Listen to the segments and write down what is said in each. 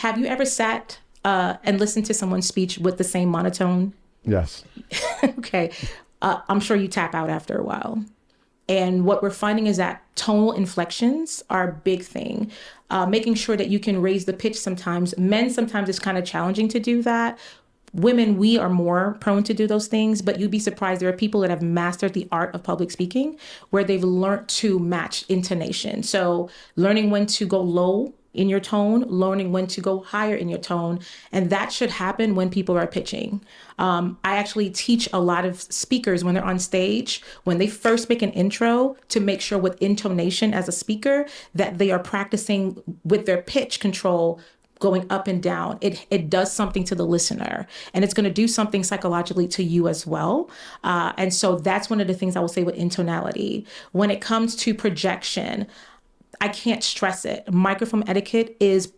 Have you ever sat and listened to someone's speech with the same monotone? Yes. Okay. I'm sure you tap out after a while. And what we're finding is that tonal inflections are a big thing. Making sure that you can raise the pitch sometimes. Men, sometimes it's kind of challenging to do that. Women, we are more prone to do those things, but you'd be surprised. There are people that have mastered the art of public speaking where they've learned to match intonation. So learning when to go low in your tone, learning when to go higher in your tone. And that should happen when people are pitching. I actually teach a lot of speakers when they're on stage, when they first make an intro, to make sure with intonation as a speaker that they are practicing with their pitch control going up and down. It does something to the listener, and it's going to do something psychologically to you as well. And so that's one of the things I will say with intonality. When it comes to projection, I can't stress it. Microphone etiquette is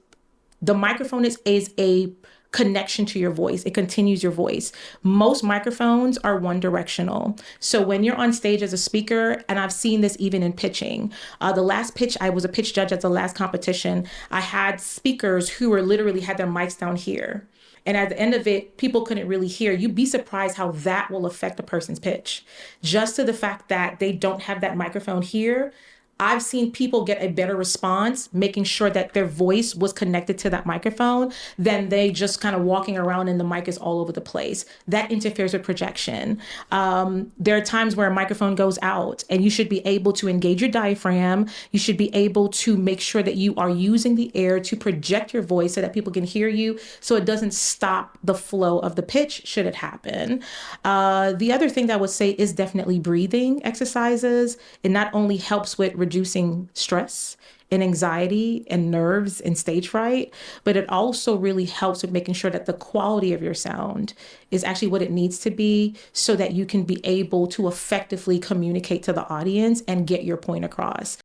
the microphone is a connection to your voice. It continues your voice. Most microphones are one directional. So when you're on stage as a speaker, and I've seen this even in pitching, the last pitch, I was a pitch judge at the last competition. I had speakers who were literally had their mics down here. And at the end of it, people couldn't really hear. You'd be surprised how that will affect a person's pitch. Just to the fact that they don't have that microphone here, I've seen people get a better response, making sure that their voice was connected to that microphone than they just kind of walking around and the mic is all over the place. That interferes with projection. There are times where a microphone goes out and you should be able to engage your diaphragm. You should be able to make sure that you are using the air to project your voice so that people can hear you, so it doesn't stop the flow of the pitch should it happen. The other thing that I would say is definitely breathing exercises. It not only helps with reducing stress and anxiety and nerves and stage fright, but it also really helps with making sure that the quality of your sound is actually what it needs to be so that you can be able to effectively communicate to the audience and get your point across.